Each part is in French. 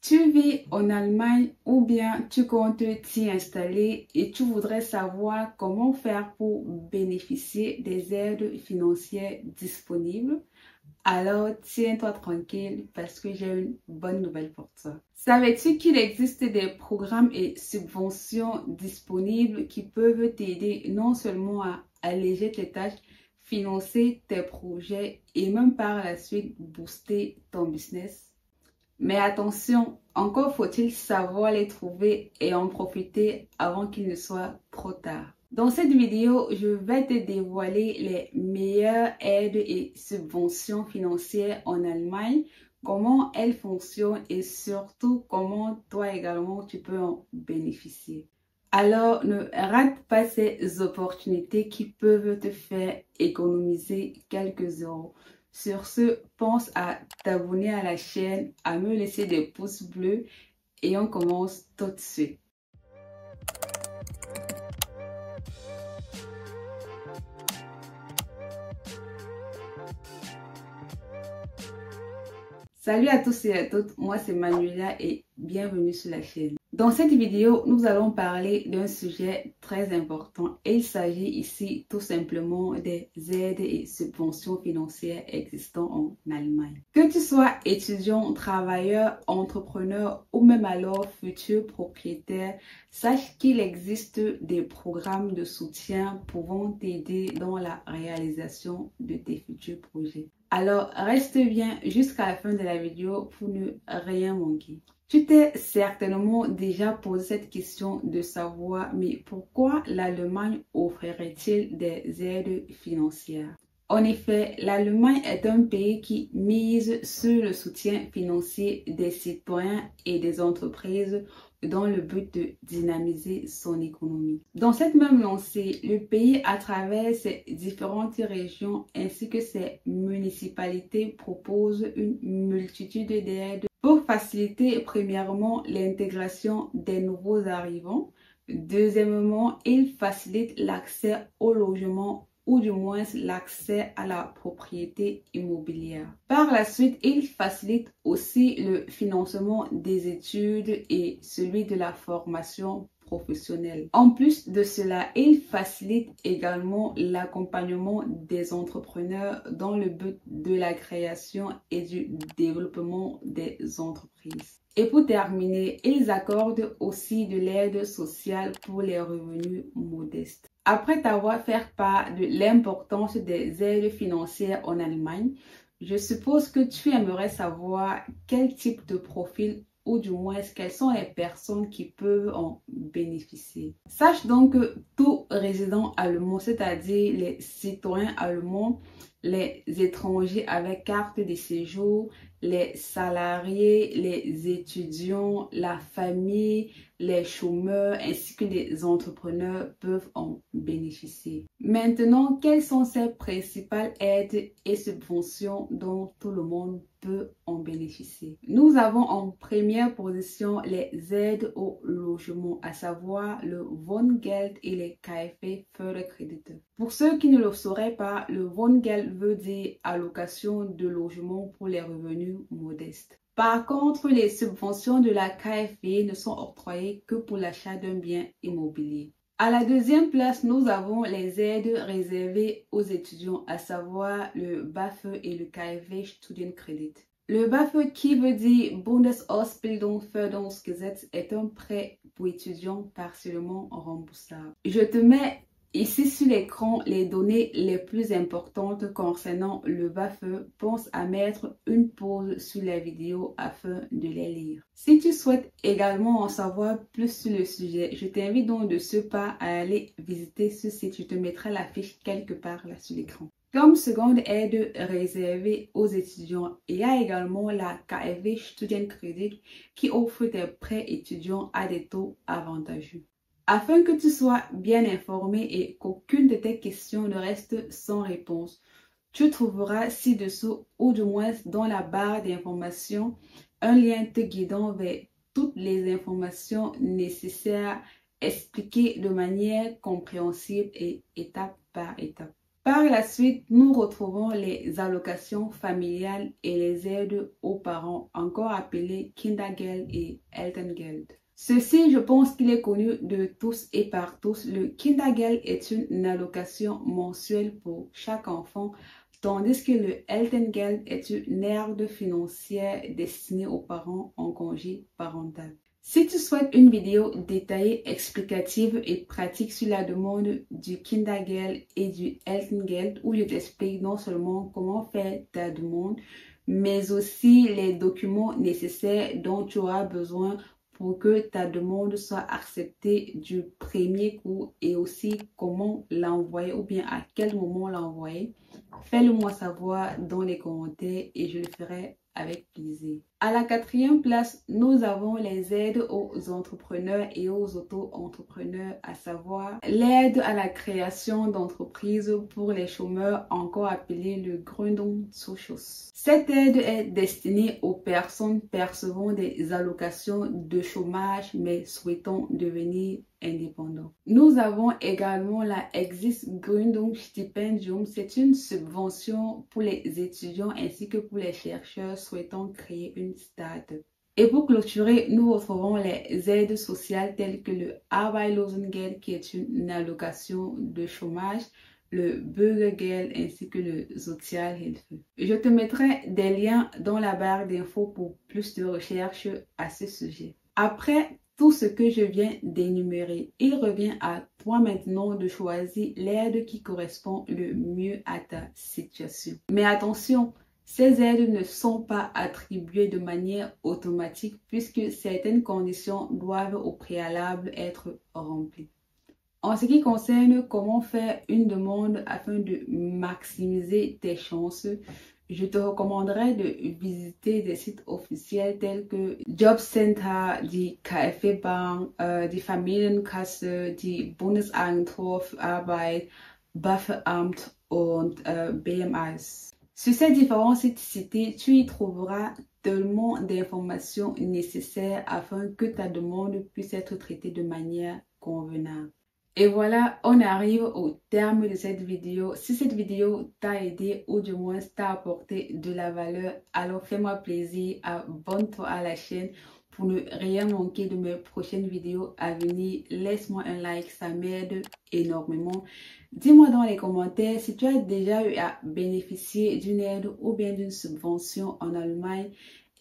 Tu vis en Allemagne ou bien tu comptes t'y installer et tu voudrais savoir comment faire pour bénéficier des aides financières disponibles? Alors tiens-toi tranquille parce que j'ai une bonne nouvelle pour toi. Savais-tu qu'il existe des programmes et subventions disponibles qui peuvent t'aider non seulement à alléger tes tâches, financer tes projets et même par la suite booster ton business? Mais attention, encore faut-il savoir les trouver et en profiter avant qu'il ne soit trop tard. Dans cette vidéo, je vais te dévoiler les meilleures aides et subventions financières en Allemagne, comment elles fonctionnent et surtout comment toi également tu peux en bénéficier. Alors, ne rate pas ces opportunités qui peuvent te faire économiser quelques euros. Sur ce, pense à t'abonner à la chaîne, à me laisser des pouces bleus et on commence tout de suite. Salut à tous et à toutes, moi c'est Manuela et bienvenue sur la chaîne. Dans cette vidéo, nous allons parler d'un sujet très important et il s'agit ici tout simplement des aides et subventions financières existantes en Allemagne. Que tu sois étudiant, travailleur, entrepreneur ou même alors futur propriétaire, sache qu'il existe des programmes de soutien pouvant t'aider dans la réalisation de tes futurs projets. Alors, reste bien jusqu'à la fin de la vidéo pour ne rien manquer. Tu t'es certainement déjà posé cette question de savoir, mais pourquoi l'Allemagne offrirait-il des aides financières? En effet, l'Allemagne est un pays qui mise sur le soutien financier des citoyens et des entreprises dans le but de dynamiser son économie. Dans cette même lancée, le pays, à travers ses différentes régions ainsi que ses municipalités, propose une multitude d'aides pour faciliter premièrement l'intégration des nouveaux arrivants. Deuxièmement, il facilite l'accès au logement ou du moins l'accès à la propriété immobilière. Par la suite, il facilite aussi le financement des études et celui de la formation professionnelle. En plus de cela, il facilite également l'accompagnement des entrepreneurs dans le but de la création et du développement des entreprises. Et pour terminer, ils accordent aussi de l'aide sociale pour les revenus modestes. Après t'avoir fait part de l'importance des aides financières en Allemagne, je suppose que tu aimerais savoir quel type de profil ou du moins quelles sont les personnes qui peuvent en bénéficier. Sache donc que tout résident allemand, c'est-à-dire les citoyens allemands, les étrangers avec carte de séjour, les salariés, les étudiants, la famille, les chômeurs ainsi que les entrepreneurs peuvent en bénéficier. Maintenant, quelles sont ces principales aides et subventions dont tout le monde peut en bénéficier? Nous avons en première position les aides au logement, à savoir le Wohngeld et les KfW Förderkredite. Pour ceux qui ne le sauraient pas, le Wohngeld veut dire allocation de logement pour les revenus modestes. Par contre, les subventions de la KfW ne sont octroyées que pour l'achat d'un bien immobilier. À la deuxième place, nous avons les aides réservées aux étudiants, à savoir le BAföG et le KfW Studienkredit. Le BAföG, qui veut dire Bundesausbildungsförderungsgesetz, est un prêt pour étudiants partiellement remboursable. Je te mets ici sur l'écran les données les plus importantes concernant le BAföG. Pense à mettre une pause sur la vidéo afin de les lire. Si tu souhaites également en savoir plus sur le sujet, je t'invite donc de ce pas à aller visiter ce site. Je te mettrai la fiche quelque part là sur l'écran. Comme seconde aide réservée aux étudiants, il y a également la KfW Studienkredit qui offre des prêts étudiants à des taux avantageux. Afin que tu sois bien informé et qu'aucune de tes questions ne reste sans réponse, tu trouveras ci-dessous ou du moins dans la barre d'informations un lien te guidant vers toutes les informations nécessaires expliquées de manière compréhensible et étape par étape. Par la suite, nous retrouvons les allocations familiales et les aides aux parents, encore appelées Kindergeld et Elterngeld. Ceci, je pense qu'il est connu de tous et par tous. Le Kindergeld est une allocation mensuelle pour chaque enfant, tandis que le Elterngeld est une aide financière destinée aux parents en congé parental. Si tu souhaites une vidéo détaillée, explicative et pratique sur la demande du Kindergeld et du Elterngeld, où je t'explique non seulement comment faire ta demande, mais aussi les documents nécessaires dont tu auras besoin pour que ta demande soit acceptée du premier coup et aussi comment l'envoyer ou bien à quel moment l'envoyer, fais-le moi savoir dans les commentaires et je le ferai avec plaisir. À la 4e place, nous avons les aides aux entrepreneurs et aux auto-entrepreneurs, à savoir l'aide à la création d'entreprises pour les chômeurs, encore appelé le Gründungszuschuss. Cette aide est destinée aux personnes percevant des allocations de chômage mais souhaitant devenir indépendants. Nous avons également la Exist-Gründungsstipendium. C'est une subvention pour les étudiants ainsi que pour les chercheurs souhaitant créer une start-up. Et pour clôturer, nous retrouvons les aides sociales telles que le Arbeitslosengeld qui est une allocation de chômage, le Bürgergeld ainsi que le Sozialhilfe. Je te mettrai des liens dans la barre d'infos pour plus de recherches à ce sujet. Après tout ce que je viens d'énumérer, il revient à toi maintenant de choisir l'aide qui correspond le mieux à ta situation. Mais attention, ces aides ne sont pas attribuées de manière automatique puisque certaines conditions doivent au préalable être remplies. En ce qui concerne comment faire une demande afin de maximiser tes chances, je te recommanderais de visiter des sites officiels tels que Jobcenter, die KfW Bank, die Familienkasse, die Bundesagentur für Arbeit, BAföG und BMAS. Sur ces différents sites cités, tu y trouveras tellement d'informations nécessaires afin que ta demande puisse être traitée de manière convenable. Et voilà, on arrive au terme de cette vidéo. Si cette vidéo t'a aidé ou du moins t'a apporté de la valeur, alors fais-moi plaisir, abonne-toi à la chaîne pour ne rien manquer de mes prochaines vidéos à venir. Laisse-moi un like, ça m'aide énormément. Dis-moi dans les commentaires si tu as déjà eu à bénéficier d'une aide ou bien d'une subvention en Allemagne.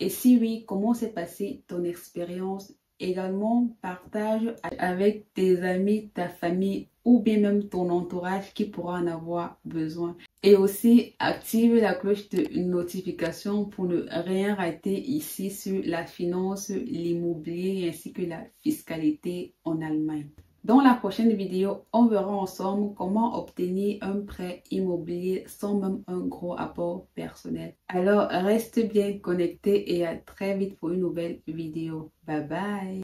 Et si oui, comment s'est passée ton expérience? Également, partage avec tes amis, ta famille ou bien même ton entourage qui pourra en avoir besoin. Et aussi, active la cloche de notification pour ne rien rater ici sur la finance, l'immobilier ainsi que la fiscalité en Allemagne. Dans la prochaine vidéo, on verra ensemble comment obtenir un prêt immobilier sans même un gros apport personnel. Alors, reste bien connecté et à très vite pour une nouvelle vidéo. Bye bye!